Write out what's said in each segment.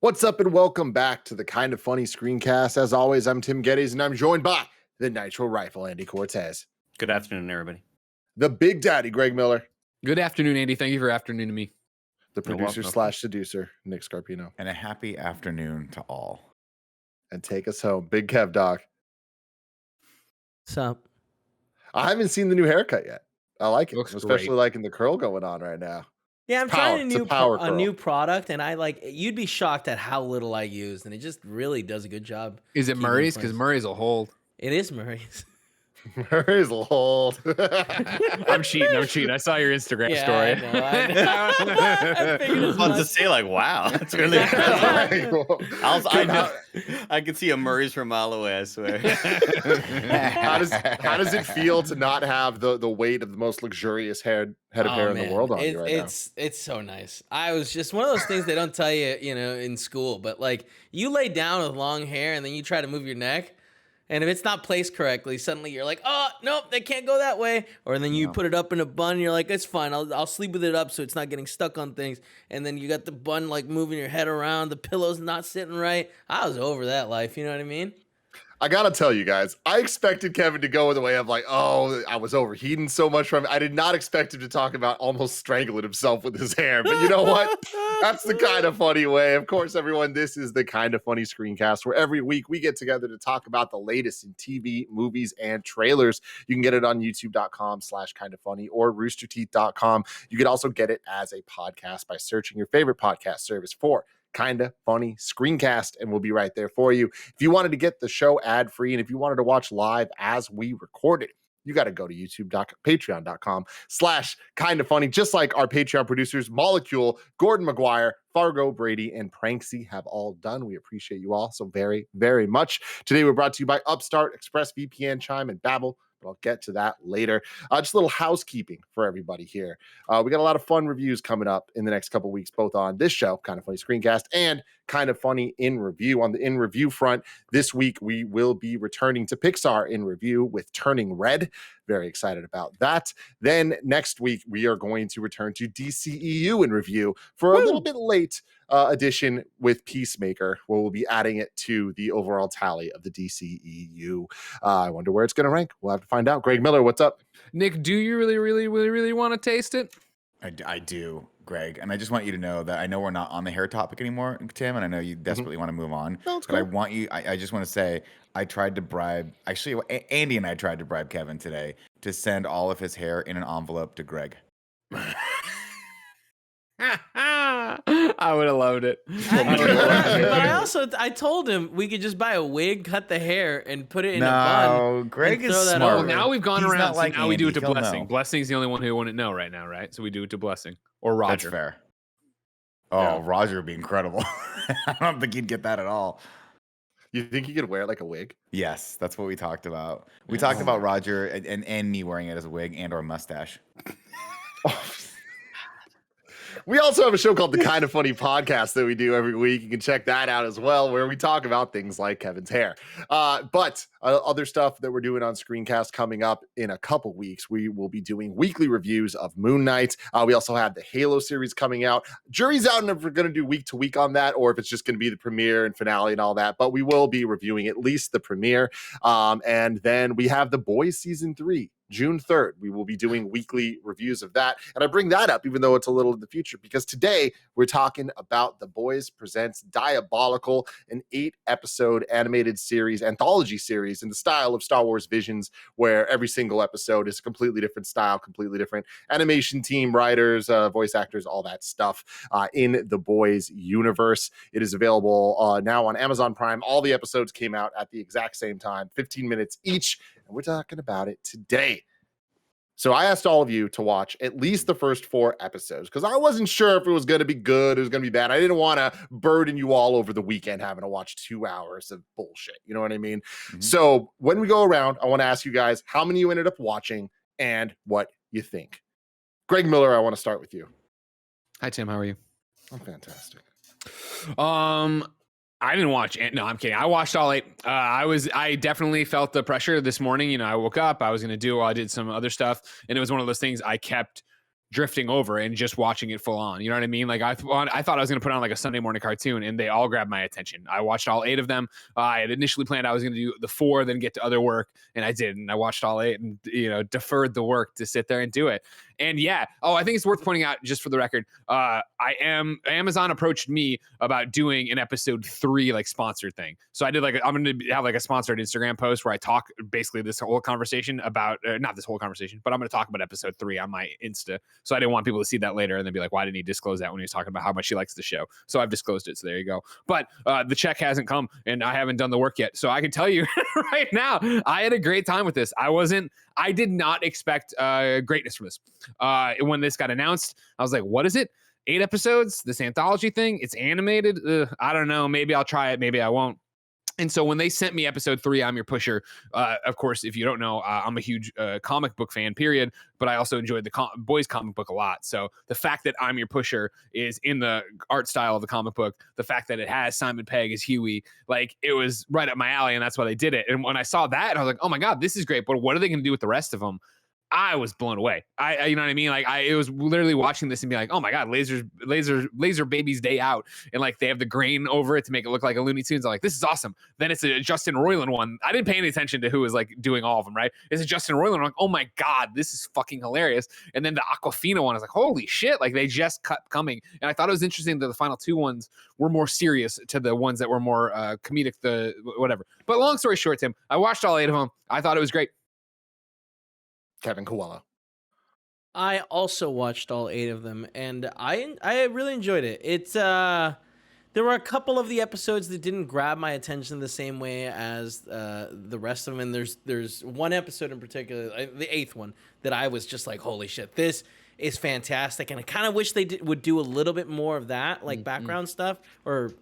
What's up and welcome back to the Kind of Funny screencast. As always, I'm Tim Geddes and I'm joined by the Nitro Rifle, Andy Cortez. Good afternoon, everybody. The Big Daddy, Greg Miller. Good afternoon, Andy. Thank you for afternooning me. The producer slash seducer, Nick Scarpino. And a happy afternoon to all. And take us home, Big Kev Doc. What's up? I haven't seen the new haircut yet. I like it, Looks especially great. liking the curl going on right now. Yeah, I'm Power. trying It's a a power new curl. product, and you'd be shocked at how little I use, and it just really does a good job. Is it keeping Murray's? place. Because Murray's a hold. It is Murray's. Murray's old. I'm cheating. I saw your Instagram story. I know. I figured I as was about to much. say, like, wow, that's really impressive. I could see a Murray's from a mile away, I swear. How does it feel to not have the weight of the most luxurious head of hair in the world on you right now? It's so nice. I was just one of those things they don't tell you, in school. But like you lay down with long hair and then you try to move your neck, and if it's not placed correctly, suddenly you're like, oh nope, they can't go that way. Or then you put it up in a bun, and you're like, it's fine. I'll sleep with it up so it's not getting stuck on things. And then you got the bun like moving your head around, the pillow's not sitting right. I was over that life. You know what I mean? I gotta tell you guys, I expected Kevin to go in the way of like, oh, I was overheating so much from it. I did not expect him to talk about almost strangling himself with his hair. But you know what? That's the Kind of Funny way. Of course, everyone, this is the Kind of Funny screencast where every week we get together to talk about the latest in TV, movies, and trailers. You can get it on youtube.com/kindoffunny or roosterteeth.com. You can also get it as a podcast by searching your favorite podcast service for Kinda Funny screencast, and we'll be right there for you. If you wanted to get the show ad-free and if you wanted to watch live as we record it, you got to go to patreon.com/kindafunny, just like our Patreon producers, Molecule, Gordon McGuire, Fargo, Brady, and Pranksy have all done. We appreciate you all so very, very much. Today, we're brought to you by Upstart, ExpressVPN, Chime, and Babbel. But I'll get to that later. Just a little housekeeping for everybody here. We got a lot of fun reviews coming up in the next couple weeks, both on this show, Kind of Funny Screencast, and Kind of Funny in Review. On the in review front, this week we will be returning to Pixar in review with Turning Red. Very excited about that. Then next week we are going to return to DCEU in review for a little bit late edition with Peacemaker, where we'll be adding it to the overall tally of the DCEU. I wonder where it's going to rank. We'll have to find out. Greg Miller, what's up? Nick, do you really want to taste it? I do, Greg. And I just want you to know that I know we're not on the hair topic anymore, Tim, and I know you desperately want to move on. No, it's but I cool. want you, I just want to say, I tried to bribe, actually, Andy and I tried to bribe Kevin today to send all of his hair in an envelope to Greg. I would have loved it. But I told him we could just buy a wig, cut the hair, and put it in a bun. No, Greg and is throw that smart. over. Well, now we've gone He's around. not So like now we do it to Andy. He'll Blessing. know. Blessing's the only one who wouldn't know right now, right? So we do it to Blessing or Roger. That's fair. Oh, Yeah. Roger would be incredible. I don't think he'd get that at all. You think you could wear it like a wig? Yes, that's what we talked about. We talked about Roger and me wearing it as a wig and or mustache. We also have a show called the Kind of Funny Podcast that we do every week. You can check that out as well, where we talk about things like Kevin's hair. But other stuff that we're doing on Screencast coming up in a couple weeks. We will be doing weekly reviews of Moon Knight. We also have the Halo series coming out. Jury's out if we're going to do week to week on that, or if it's just going to be the premiere and finale and all that. But we will be reviewing at least the premiere. And then we have The Boys Season 3. June 3rd, we will be doing weekly reviews of that. And I bring that up, even though it's a little in the future, because today we're talking about The Boys Presents Diabolical, an 8-episode animated series, anthology series in the style of Star Wars Visions, where every single episode is a completely different style, completely different animation team, writers, voice actors, all that stuff in The Boys universe. It is available now on Amazon Prime. All the episodes came out at the exact same time, 15 minutes each, and we're talking about it today. So I asked all of you to watch at least the first 4 episodes because I wasn't sure if it was going to be good, it was going to be bad. I didn't want to burden you all over the weekend having to watch 2 hours of bullshit. You know what I mean? Mm-hmm. So when we go around, I want to ask you guys how many you ended up watching and what you think. Greg Miller, I want to start with you. Hi, Tim. How are you? I'm fantastic. I didn't watch it. No, I'm kidding. I watched all 8. I definitely felt the pressure this morning. I woke up, I did some other stuff, and it was one of those things I kept drifting over and just watching it full on. You know what I mean? Like I thought I was going to put on like a Sunday morning cartoon, and they all grabbed my attention. I watched all 8 of them. I had initially planned I was going to do the 4, then get to other work, and I did. And I watched all 8 and, deferred the work to sit there and do it. And yeah, I think it's worth pointing out, just for the record, Amazon approached me about doing an episode 3 like sponsored thing. So I did I'm going to have like a sponsored Instagram post where I talk basically this whole conversation about, not this whole conversation, but I'm going to talk about episode 3 on my Insta. So I didn't want people to see that later and then be like, why didn't he disclose that when he was talking about how much he likes the show? So I've disclosed it. So there you go. But the check hasn't come and I haven't done the work yet. So I can tell you right now, I had a great time with this. I did not expect greatness from this. When this got announced, I was like, what is it? 8 episodes? This anthology thing? It's animated? I don't know. Maybe I'll try it. Maybe I won't. And so when they sent me episode 3, I'm Your Pusher, of course, if you don't know, I'm a huge comic book fan, period, but I also enjoyed the boys comic book a lot. So the fact that I'm Your Pusher is in the art style of the comic book, the fact that it has Simon Pegg as Huey, like it was right up my alley, and that's why they did it. And when I saw that, I was like, oh my God, this is great, but what are they going to do with the rest of them? I was blown away. You know what I mean? Like it was literally watching this and be like, oh my God, laser baby's day out. And like, they have the grain over it to make it look like a Looney Tunes. I'm like, this is awesome. Then it's a Justin Roiland one. I didn't pay any attention to who was like doing all of them, right? It's a Justin Roiland. I'm like, oh my God, this is fucking hilarious. And then the Aquafina one, I was like, holy shit. Like they just kept coming. And I thought it was interesting that the final 2 ones were more serious to the ones that were more comedic, the whatever. But long story short, Tim, I watched all 8 of them. I thought it was great. Kevin Coelho. I also watched all 8 of them, and I really enjoyed it. It's there were a couple of the episodes that didn't grab my attention the same way as the rest of them. And there's one episode in particular, the 8th one, that I was just like, holy shit, this is fantastic. And I kind of wish they would do a little bit more of that, like background stuff or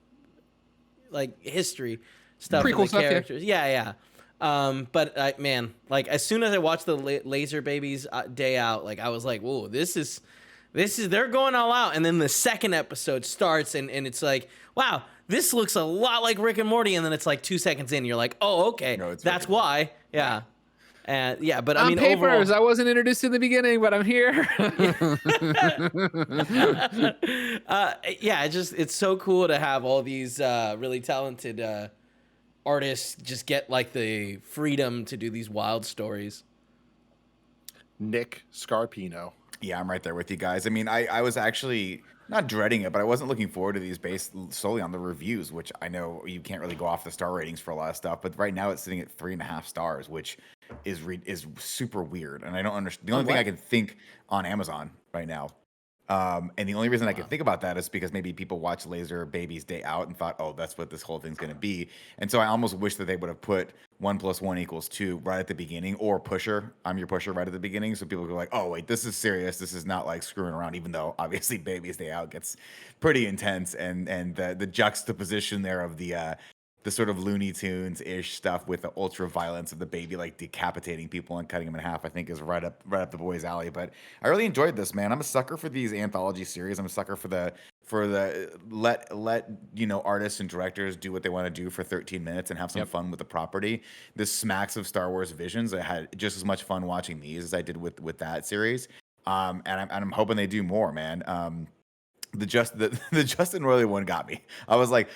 like history stuff. Prequel stuff, characters. Yeah. But man, like as soon as I watched the Laser Babies Day Out, like I was like, whoa, this is they're going all out. And then the second episode starts and it's like, wow, this looks a lot like Rick and Morty. And then it's like 2 seconds in, you're like, oh, okay, No, that's why. Yeah. And yeah, but I on mean, papers, overall, I wasn't introduced in the beginning, but I'm here. yeah, it's so cool to have all these really talented artists just get like the freedom to do these wild stories. Nick Scarpino. Yeah, I'm right there with you guys. I mean, I was actually not dreading it, but I wasn't looking forward to these based solely on the reviews, which I know you can't really go off the star ratings for a lot of stuff. But right now it's sitting at 3.5 stars, which is super weird. And I don't understand. The only thing I can think on Amazon right now. And the only reason I can think about that is because maybe people watched Laser Baby's Day Out and thought, oh, that's what this whole thing's going to be. And so I almost wish that they would have put 1 + 1 = 2 right at the beginning, or Pusher, I'm Your Pusher right at the beginning. So people go like, oh, wait, this is serious. This is not like screwing around, even though obviously Baby's Day Out gets pretty intense. And the juxtaposition there of the sort of Looney Tunes-ish stuff with the ultra violence of the baby like decapitating people and cutting them in half, I think is right up the boys' alley. But I really enjoyed this, man. I'm a sucker for these anthology series. I'm a sucker for the let artists and directors do what they want to do for 13 minutes and have some fun with the property. This smacks of Star Wars Visions. I had just as much fun watching these as I did with that series. And I'm hoping they do more, man. The Justin Roiland one got me. I was like,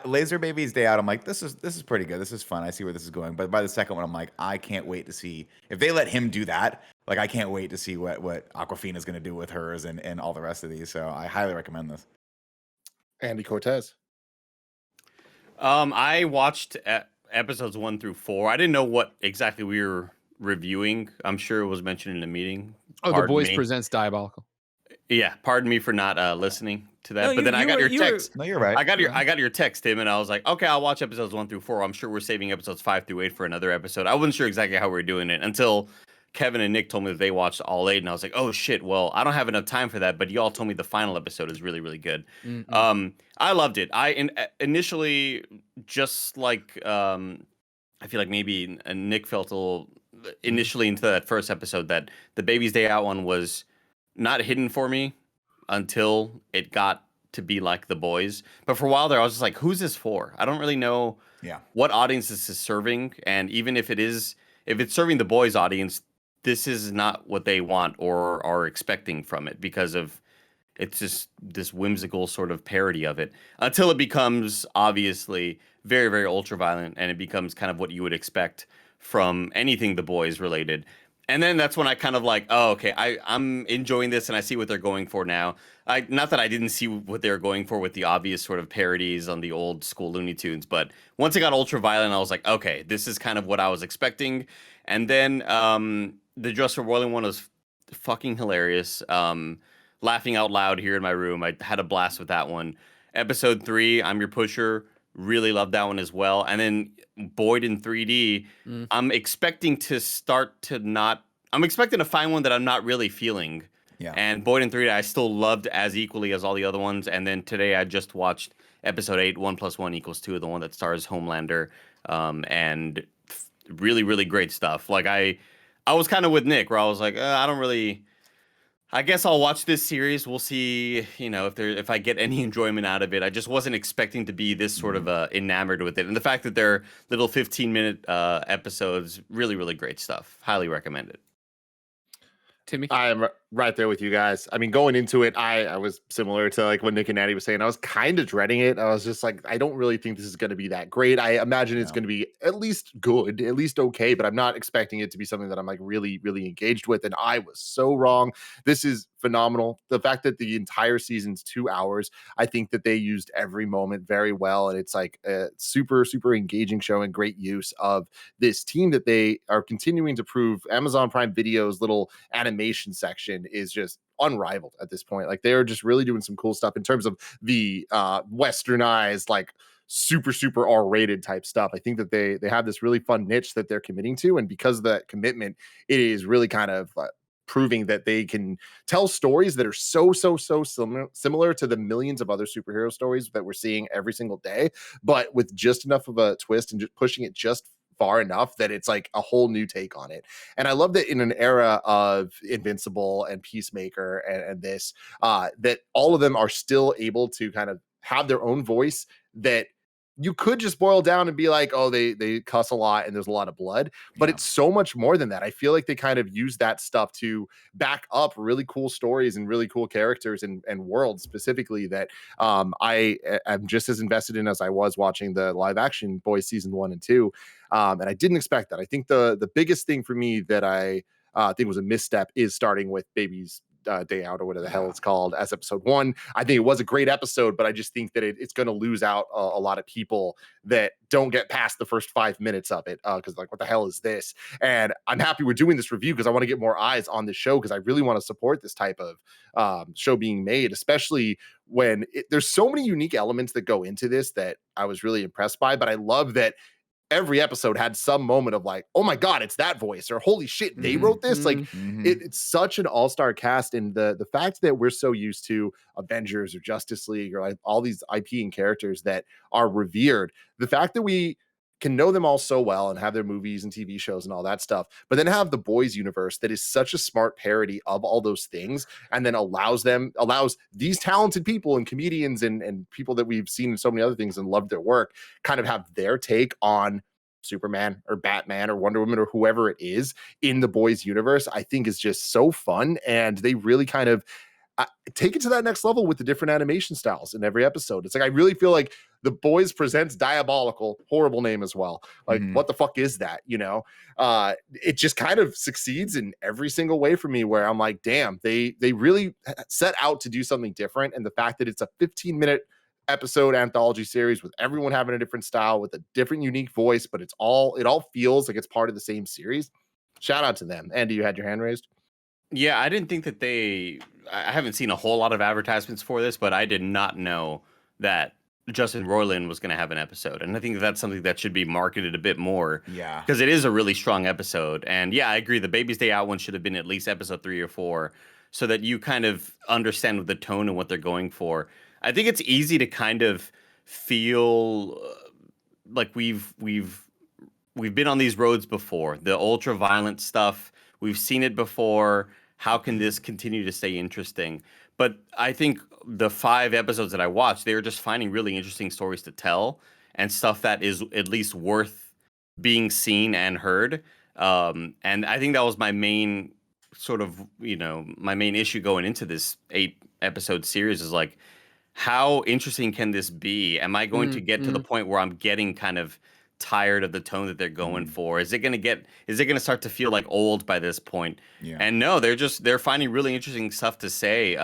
Laser Baby's Day Out, I'm like, this is pretty good. This is fun. I see where this is going. But by the second one, I'm like, I can't wait to see if they let him do that. Like, I can't wait to see what Aquafina is going to do with hers and all the rest of these. So I highly recommend this. Andy Cortez. I watched episodes 1 through 4. I didn't know what exactly we were reviewing. I'm sure it was mentioned in the meeting. Oh, Pardon The Boys me. Presents Diabolical. Yeah, pardon me for not listening to that. No, but then I got your text. No, you're right. I got your text, Tim, and I was like, okay, I'll watch episodes 1 through 4. I'm sure we're saving episodes 5 through 8 for another episode. I wasn't sure exactly how we were doing it until Kevin and Nick told me that they watched all 8, and I was like, oh shit, well, I don't have enough time for that. But y'all told me the final episode is really, really good. Mm-hmm. I loved it. I initially just like I feel like maybe Nick felt a little initially into that first episode that the Baby's Day Out one was not hidden for me until it got to be like The Boys. But for a while there, I was just like, who's this for? I don't really know what audience this is serving. And even if it's serving The Boys audience, this is not what they want or are expecting from it, because of it's just this whimsical sort of parody of it, until it becomes obviously very, very ultra violent, and it becomes kind of what you would expect from anything The Boys related. And then that's when I kind of like, oh, okay, I'm enjoying this and I see what they're going for now. Not that I didn't see what they were going for with the obvious sort of parodies on the old school Looney Tunes, but once it got ultra violent, I was like, okay, this is kind of what I was expecting. And then the Justin Roiland one was fucking hilarious. Laughing out loud here in my room. I had a blast with that one. Episode 3, I'm Your Pusher. Really loved that one as well. And then Boyd in 3D, I'm expecting to I'm expecting to find one that I'm not really feeling. Yeah. And Boyd in 3D, I still loved as equally as all the other ones. And then today I just watched episode 8, 1 + 1 = 2, the one that stars Homelander. And really, really great stuff. Like I was kind of with Nick, where I was like, I guess I'll watch this series. We'll see, if I get any enjoyment out of it. I just wasn't expecting to be this sort of enamored with it. And the fact that they're little 15-minute episodes, really, really great stuff. Highly recommend it. Timmy? I am right there with you guys. I mean, going into it, I was similar to like what Nick and Natty was saying. I was kind of dreading it. I was just like, I don't really think this is going to be that great. I imagine it's going to be at least good, at least okay, but I'm not expecting it to be something that I'm like really, really engaged with. And I was so wrong. This is phenomenal. The fact that the entire season's 2 hours, I think that they used every moment very well. And it's like a super, super engaging show and great use of this team that they are continuing to prove. Amazon Prime Video's little animation section is just unrivaled at this point. Like they're just really doing some cool stuff in terms of the westernized, like super, super R-rated type stuff. I think that they have this really fun niche that they're committing to. And because of that commitment, it is really kind of proving that they can tell stories that are so similar to the millions of other superhero stories that we're seeing every single day, but with just enough of a twist and just pushing it just far enough that it's like a whole new take on it. And I love that in an era of Invincible and Peacemaker and this, that all of them are still able to kind of have their own voice that you could just boil down and be like, oh, they cuss a lot and there's a lot of blood, but it's so much more than that. I feel like they kind of use that stuff to back up really cool stories and really cool characters and worlds specifically that I am just as invested in as I was watching the live action Boys season 1 and 2. And I didn't expect that. I think the biggest thing for me that I think was a misstep is starting with Baby's Day Out, or whatever the hell it's called, as episode 1. I think it was a great episode, but I just think that it's going to lose out a lot of people that don't get past the first 5 minutes of it, because like, what the hell is this? And I'm happy we're doing this review because I want to get more eyes on the show, because I really want to support this type of show being made, especially when there's so many unique elements that go into this that I was really impressed by. But I love that every episode had some moment of like, oh my God, it's that voice, or holy shit, they wrote this. Like it's such an all-star cast. And the fact that we're so used to Avengers or Justice League or like all these IP and characters that are revered, the fact that we can know them all so well and have their movies and TV shows and all that stuff, but then have the Boys universe that is such a smart parody of all those things, and then allows these talented people and comedians and people that we've seen in so many other things and loved their work kind of have their take on Superman or Batman or Wonder Woman or whoever it is in the Boys universe, I think is just so fun. And they really kind of take it to that next level with the different animation styles in every episode. It's like, I really feel like The Boys presents Diabolical, horrible name as well. Like, what the fuck is that? It just kind of succeeds in every single way for me, where I'm like, damn, they really set out to do something different. And the fact that it's a 15-minute episode anthology series with everyone having a different style with a different unique voice, but it all feels like it's part of the same series. Shout out to them. Andy, you had your hand raised. Yeah, I didn't think that I haven't seen a whole lot of advertisements for this, but I did not know that Justin Roiland was going to have an episode. And I think that's something that should be marketed a bit more. Yeah. Because it is a really strong episode. And yeah, I agree. The Baby's Day Out one should have been at least episode 3 or 4, so that you kind of understand the tone and what they're going for. I think it's easy to kind of feel like we've been on these roads before. The ultra violent stuff, we've seen it before. How can this continue to stay interesting? But I think the 5 episodes that I watched, they were just finding really interesting stories to tell and stuff that is at least worth being seen and heard. And I think that was my main sort of, my main issue going into this 8-episode series is like, how interesting can this be? Am I going to get to the point where I'm getting kind of tired of the tone that they're going for? Is it going to start to feel like old by this point? Yeah. And no, they're finding really interesting stuff to say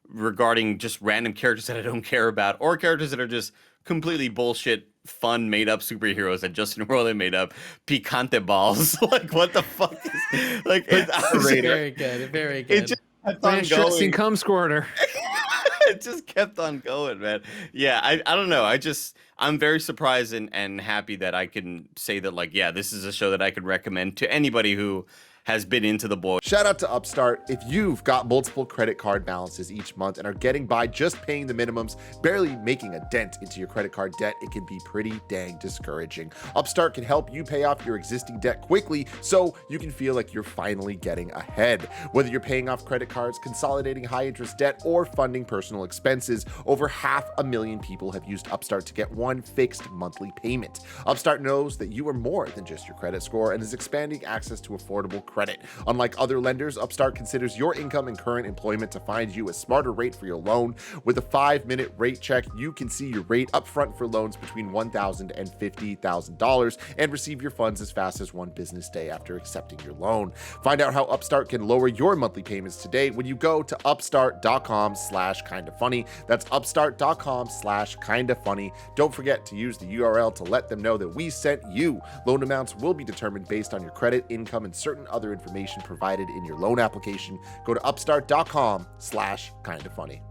regarding just random characters that I don't care about, or characters that are just completely bullshit, fun, made up superheroes that Justin Roiland made up. Picante balls. Like, what the fuck is like? Very good, very good. It just kept on Interesting going. cum squirter. It just kept on going, man. Yeah, I don't know. I'm very surprised and happy that I can say that, like, yeah, this is a show that I could recommend to anybody who has been into the boys. Shout out to Upstart. If you've got multiple credit card balances each month and are getting by just paying the minimums, barely making a dent into your credit card debt, it can be pretty dang discouraging. Upstart can help you pay off your existing debt quickly so you can feel like you're finally getting ahead. Whether you're paying off credit cards, consolidating high interest debt, or funding personal expenses, over 500,000 people have used Upstart to get one fixed monthly payment. Upstart knows that you are more than just your credit score and is expanding access to affordable credit. Unlike other lenders, Upstart considers your income and current employment to find you a smarter rate for your loan. With a 5-minute rate check, you can see your rate upfront for loans between $1,000 and $50,000 and receive your funds as fast as one business day after accepting your loan. Find out how Upstart can lower your monthly payments today when you go to upstart.com/kindafunny. That's upstart.com/kindafunny. Don't forget to use the URL to let them know that we sent you. Loan amounts will be determined based on your credit, income, and certain other information provided in your loan application. Go to upstart.com/kindafunny.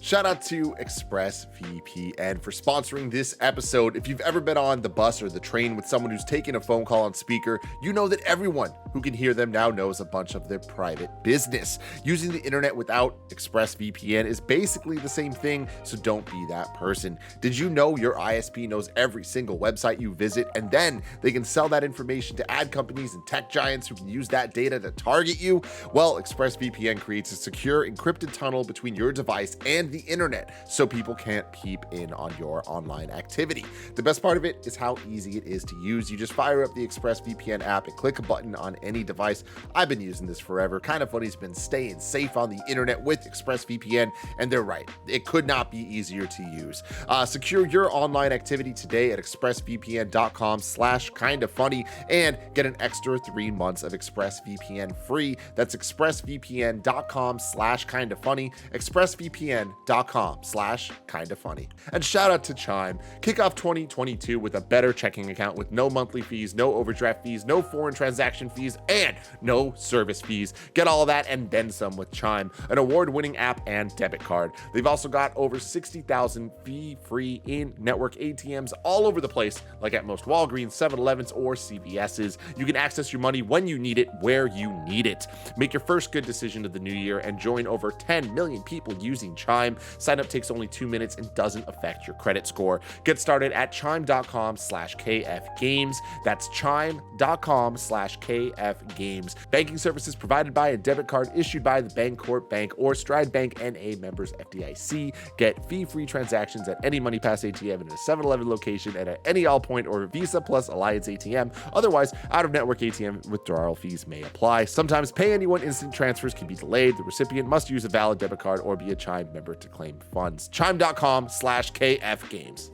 Shout out to ExpressVPN for sponsoring this episode. If you've ever been on the bus or the train with someone who's taken a phone call on speaker, you know that everyone who can hear them now knows a bunch of their private business. Using the internet without ExpressVPN is basically the same thing, so don't be that person. Did you know your ISP knows every single website you visit, and then they can sell that information to ad companies and tech giants who can use that data to target you? Well, ExpressVPN creates a secure encrypted tunnel between your device and the internet so people can't peep in on your online activity. The best part of it is how easy it is to use. You just fire up the ExpressVPN app and click a button on any device. I've been using this forever. KindaFunny's been staying safe on the internet with ExpressVPN, and they're right. It could not be easier to use. Secure your online activity today at expressvpn.com/kindafunny and get an extra 3 months of ExpressVPN free. That's expressvpn.com/kindafunny. expressvpn.com/kindafunny. And shout out to Chime. Kick off 2022 with a better checking account with no monthly fees, no overdraft fees, no foreign transaction fees, and no service fees. Get all of that and then some with Chime, an award-winning app and debit card. They've also got over 60,000 fee-free in-network ATMs all over the place, like at most Walgreens, 7-Elevens, or CVS's. You can access your money when you need it, where you need it. Make your first good decision of the new year and join over 10 million people using Chime. Sign up takes only 2 minutes and doesn't affect your credit score. Get started at chime.com/kfgames. That's chime.com/kfgames. Banking services provided by a debit card issued by the Bancorp Bank or Stride Bank NA, members FDIC. Get fee-free transactions at any MoneyPass ATM in a 7-Eleven location and at any Allpoint or Visa Plus Alliance ATM. Otherwise, out-of-network ATM withdrawal fees may apply. Sometimes pay anyone instant transfers can be delayed. The recipient must use a valid debit card or be a Chime member to claim funds. Chime.com/kfgames.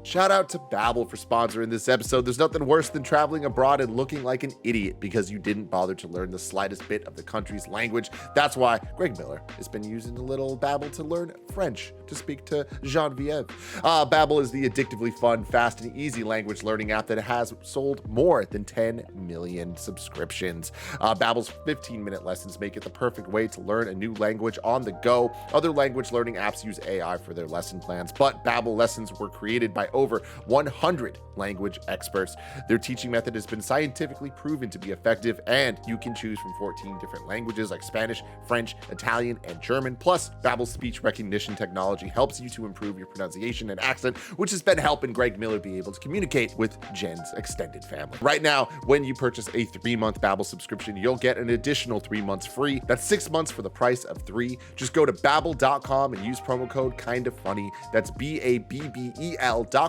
Shout out to Babbel for sponsoring this episode. There's nothing worse than traveling abroad and looking like an idiot because you didn't bother to learn the slightest bit of the country's language. That's why Greg Miller has been using a little Babbel to learn French to speak to Genevieve. Babbel is the addictively fun, fast, and easy language learning app that has sold more than 10 million subscriptions. Babbel's 15-minute lessons make it the perfect way to learn a new language on the go. Other language learning apps use AI for their lesson plans, but Babbel lessons were created by over 100 language experts. Their teaching method has been scientifically proven to be effective, and you can choose from 14 different languages like Spanish, French, Italian, and German. Plus, Babbel's speech recognition technology helps you to improve your pronunciation and accent, which has been helping Greg Miller be able to communicate with Jen's extended family. Right now, when you purchase a 3-month Babbel subscription, you'll get an additional 3 months free. That's 6 months for the price of 3. Just go to babbel.com and use promo code KindaFunny. That's BABBEL.com,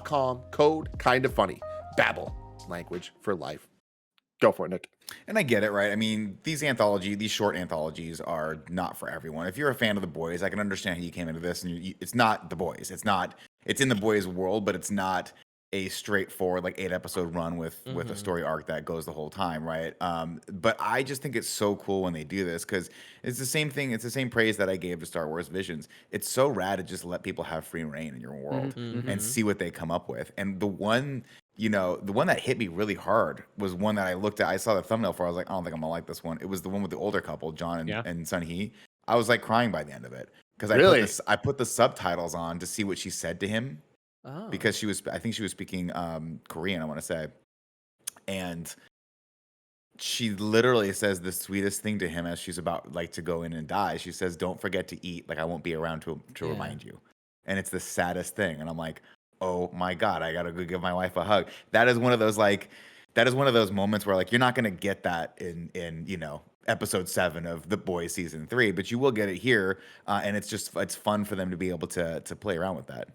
code KindaFunny. Babbel, language for life. Go for it, Nick. And I get it, right? I mean, these short anthologies are not for everyone. If you're a fan of The Boys, I can understand how you came into this, and it's not The Boys. It's in The Boys world, but it's not a straightforward like 8-episode run with a story arc that goes the whole time, right? But I just think it's so cool when they do this because it's the same thing. It's the same praise that I gave to Star Wars Visions. It's so rad to just let people have free reign in your world and see what they come up with. And the one that hit me really hard was one that I looked at. I saw the thumbnail for. I was like, I don't think I'm gonna like this one. It was the one with the older couple, John and Sun Hee. I was like crying by the end of it because I put the subtitles on to see what she said to him. Oh. Because I think she was speaking Korean, I want to say. And she literally says the sweetest thing to him as she's about like to go in and die. She says, "Don't forget to eat. Like I won't be around to remind you." And it's the saddest thing. And I'm like, oh my God, I gotta go give my wife a hug. That is one of those moments where like you're not gonna get that in episode 7 of The Boys season 3, but you will get it here. And it's fun for them to be able to play around with that.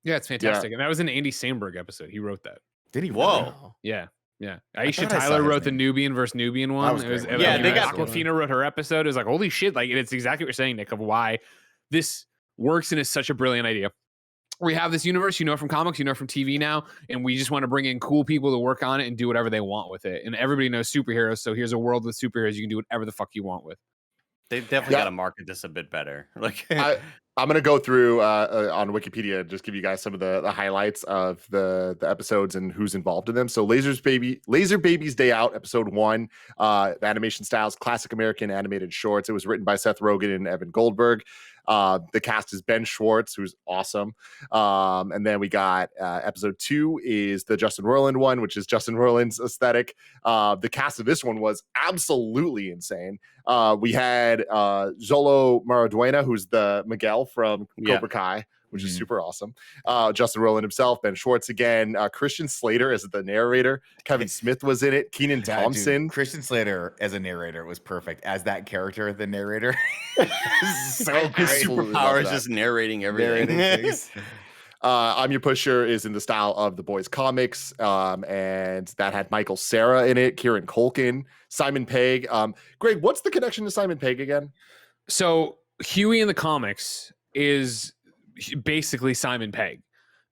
Yeah, it's fantastic. And that was an Andy Samberg episode. He wrote that. Did he? Whoa. Really? Yeah. thought Aisha I saw Tyler his wrote the name. Nubian versus Nubian one. That was great. Yeah, they got- Aquafina wrote her episode. It was like, holy shit. Like, it's exactly what you're saying, Nick, of why this works and is such a brilliant idea. We have this universe, from comics, from TV now, and we just want to bring in cool people to work on it and do whatever they want with it. And everybody knows superheroes, so here's a world with superheroes you can do whatever the fuck you want with. They've definitely got to market this a bit better. Like, I'm going to go through on Wikipedia and just give you guys some of the highlights of the episodes and who's involved in them. So Laser Baby's Day Out, episode 1, the animation styles, classic American animated shorts. It was written by Seth Rogen and Evan Goldberg. The cast is Ben Schwartz, who's awesome. And then we got episode 2 is the Justin Roiland one, which is Justin Roiland's aesthetic. The cast of this one was absolutely insane. We had Zolo Maraduena, who's the Miguel from Cobra Kai, which is super awesome. Justin Roiland himself, Ben Schwartz again, Christian Slater as the narrator. Kevin Smith was in it. Kenan Thompson. Dude, Christian Slater as a narrator was perfect. As that character, the narrator. So his great. superpower is just narrating everything. I'm Your Pusher is in the style of the Boys comics, and that had Michael Cera in it, Kieran Culkin, Simon Pegg. Greg, what's the connection to Simon Pegg again? So Huey in the comics is basically Simon Pegg,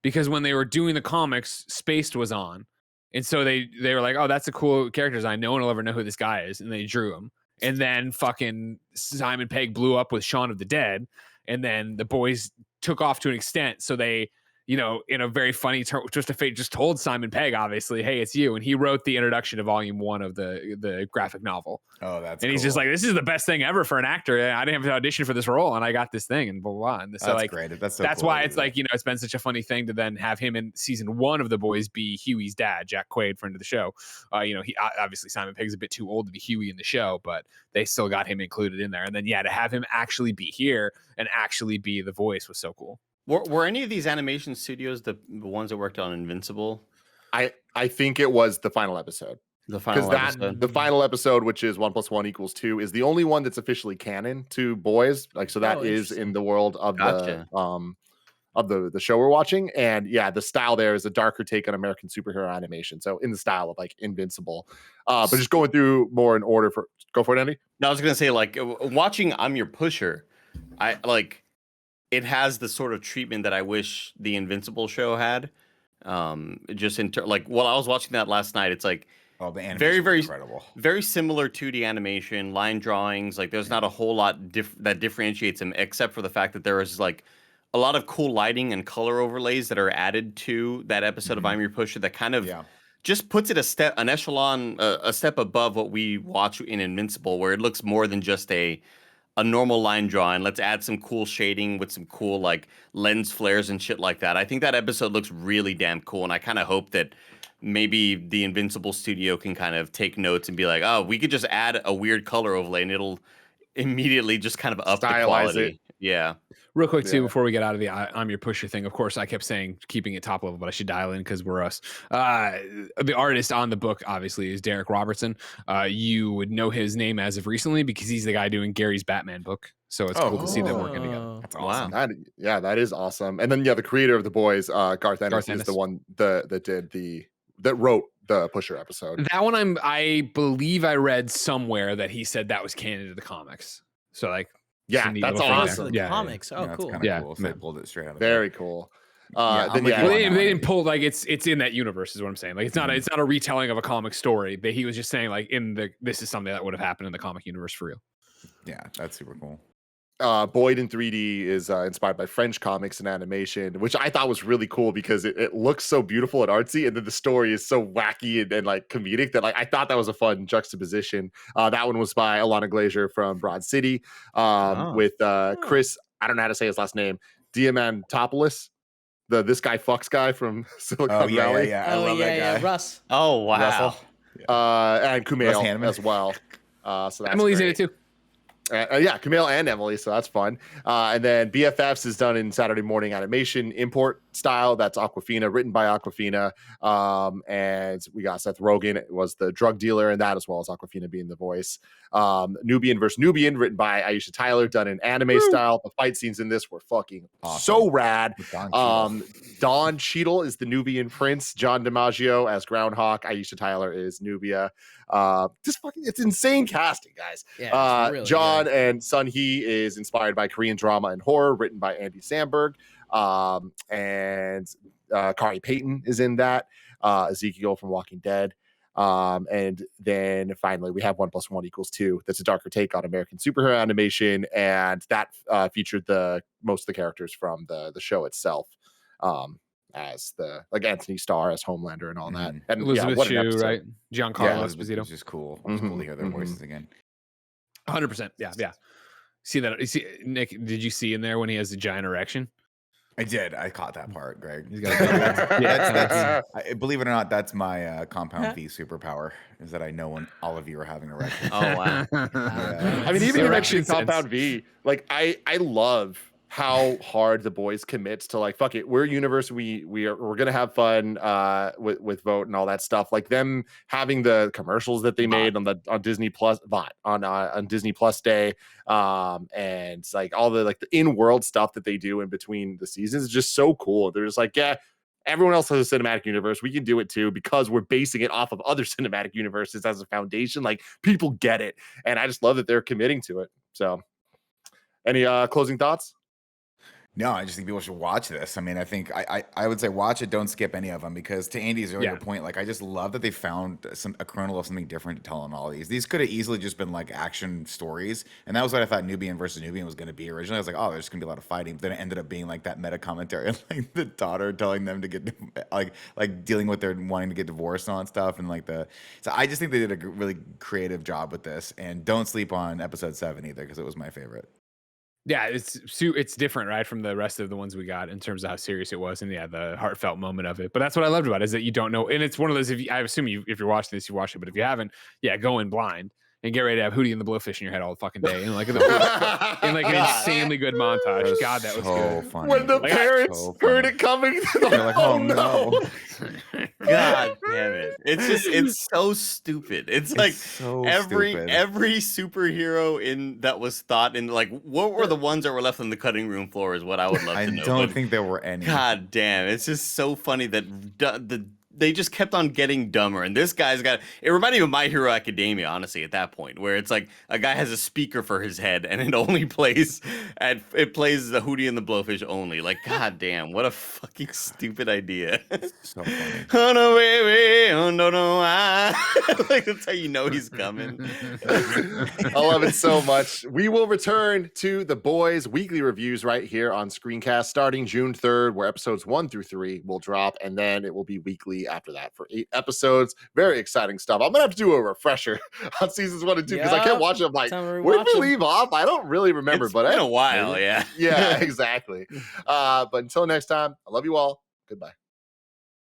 because when they were doing the comics, Spaced was on, and so they were like, "Oh, that's a cool character design. No one will ever know who this guy is," and they drew him. And then fucking Simon Pegg blew up with Shaun of the Dead, and then the Boys took off to an extent. So they, in a very funny twist of fate, just told Simon Pegg, obviously, "Hey, it's you." And he wrote the introduction to volume 1 of the graphic novel. Oh, that's and he's just like, "This is the best thing ever for an actor. I didn't have to audition for this role, and I got this thing," and blah blah blah. And so that's great. That's so that's cool why it's like, it's been such a funny thing to then have him in season 1 of The Boys be Huey's dad, Jack Quaid, friend of the show. He obviously Simon Pegg's a bit too old to be Huey in the show, but they still got him included in there. And then to have him actually be here and actually be the voice was so cool. Were any of these animation studios the ones that worked on Invincible? I think it was the final episode. The final episode. The final episode, which is 1 + 1 = 2, is the only one that's officially canon to Boys. Like, so that is in the world of the show we're watching. And yeah, the style there is a darker take on American superhero animation. So in the style of like Invincible. But just going through more in order go for it, Andy. No, I was gonna say, like, watching I'm Your Pusher, it has the sort of treatment that I wish the Invincible show had. Just I was watching that last night. It's like, oh, the animation very, very incredible. Very similar to the animation, line drawings. Like, there's not a whole lot that differentiates them, except for the fact that there is like a lot of cool lighting and color overlays that are added to that episode of I'm Your Pusher that kind of just puts it a step above what we watch in Invincible, where it looks more than just a normal line drawing. Let's add some cool shading with some cool like lens flares and shit like that. I think that episode looks really damn cool, and I kind of hope that maybe the Invincible studio can kind of take notes and be like, "Oh, we could just add a weird color overlay and it'll immediately just kind of up the quality." It. Yeah. Real quick, too, before we get out of the I'm Your Pusher thing, of course, I kept saying keeping it top level, but I should dial in because we're us. The artist on the book, obviously, is Derek Robertson. You would know his name as of recently because he's the guy doing Gary's Batman book. So it's cool to see them working together. That's awesome. Wow. That is awesome. And then, the creator of The Boys, Garth Ennis, is the one that wrote the Pusher episode. That one I believe I read somewhere that he said that was canon to the comics. So like, Yeah, it's a neat that's little thing awesome. there. The Yeah, comics. Oh, That's cool. kind of Yeah, cool. So they pulled it straight out of Very there. cool. Yeah, Then I'm with yeah, you Well, on they that one. didn't pull like it's in that universe is what I'm saying. Like it's not a retelling of a comic story, but he was just saying like this is something that would have happened in the comic universe for real. Yeah, that's super cool. Boyd in 3D is inspired by French comics and animation, which I thought was really cool because it looks so beautiful and artsy, and then the story is so wacky and like comedic that like I thought that was a fun juxtaposition. That one was by Alana Glazer from Broad City, with Chris. I don't know how to say his last name. Diamantopoulos, the this guy fucks guy from Silicon Valley. I love that guy. Russ. Oh wow. Russell. And Russ Kumail Hanneman. as well. So that's Emily's great. in it too. Yeah, Kumail and Emily, so that's fun. And then BFFs is done in Saturday morning animation import style. That's Aquafina, written by Aquafina. And we got Seth Rogen was the drug dealer in that, as well as Aquafina being the voice. Nubian versus Nubian, written by Aisha Tyler, done in anime style. The fight scenes in this were fucking so rad. Don Cheadle is the Nubian prince. John DiMaggio as Groundhawk. Aisha Tyler is Nubia. Just fucking, it's insane casting, guys. Yeah, it's really John good. and Sun Hee is inspired by Korean drama and horror, written by Andy Samberg. And Kari Payton is in that. Ezekiel from Walking Dead. And then finally we have 1 + 1 = 2. That's a darker take on American superhero animation, and that featured most of the characters from the show itself. As the like Anthony Starr as Homelander and all that. And Elizabeth what an Shue, episode. right? Giancarlo Esposito. It's just cool. It's cool to hear their voices again. 100%. Yeah. See that? You see, Nick? Did you see in there when he has a giant erection? I did. I caught that part, Greg. He's got a big That's believe it or not, that's my compound V superpower. Is that I know when all of you are having erections. Oh wow. Yeah. I mean, even Erection in Compound V, like I love how hard the boys commits to like, fuck it, we're universe, we're gonna have fun with Vote and all that stuff. Like them having the commercials that they made on Disney Plus on Disney Plus Day, and it's like all the like the in-world stuff that they do in between the seasons is just so cool. They're just like, yeah, everyone else has a cinematic universe, we can do it too, because we're basing it off of other cinematic universes as a foundation. Like people get it, and I just love that they're committing to it. So any closing thoughts? No, I just think people should watch this. I mean, I think I would say watch it. Don't skip any of them, because to Andy's earlier point, like I just love that they found a kernel of something different to tell in all these. These could have easily just been like action stories, and that was what I thought Nubian versus Nubian was going to be originally. I was like, oh, there's going to be a lot of fighting, but then it ended up being like that meta commentary, like the daughter telling them to get like dealing with their wanting to get divorced and all that stuff, and like so I just think they did a really creative job with this. And don't sleep on episode 7 either, because it was my favorite. Yeah, it's different, right, from the rest of the ones we got in terms of how serious it was, and the heartfelt moment of it. But that's what I loved about it, is that you don't know, and it's one of those. I assume if you're watching this, you watch it, but if you haven't, go in blind and get ready to have Hootie and the Blowfish in your head all the fucking day, and like in like an insanely good montage. God, that was so good. funny. When the Like, parents heard it coming, they're like, oh no. God damn it. It's so stupid. It's like so every stupid. superhero that was thought in, like, what were the ones that were left on the cutting room floor is what I would love I to know. don't But think there were any. God damn, it's just so funny that they just kept on getting dumber. And this guy's got, it reminded me of My Hero Academia, honestly, at that point, where it's like a guy has a speaker for his head and it only plays the Hootie and the Blowfish only. Like, god damn, what a fucking stupid idea. So funny. Oh no, baby, oh no, no, like, that's how you know he's coming. I love it so much. We will return to the boys' weekly reviews right here on Screencast starting June 3rd, where episodes 1 through 3 will drop, and then it will be weekly after that for 8 episodes. Very exciting stuff. I'm gonna have to do a refresher on seasons 1 and 2 because I can't watch them. Like, where did we leave off? I don't really remember. It's but been a while, yeah. Yeah, exactly. But until next time, I love you all. Goodbye.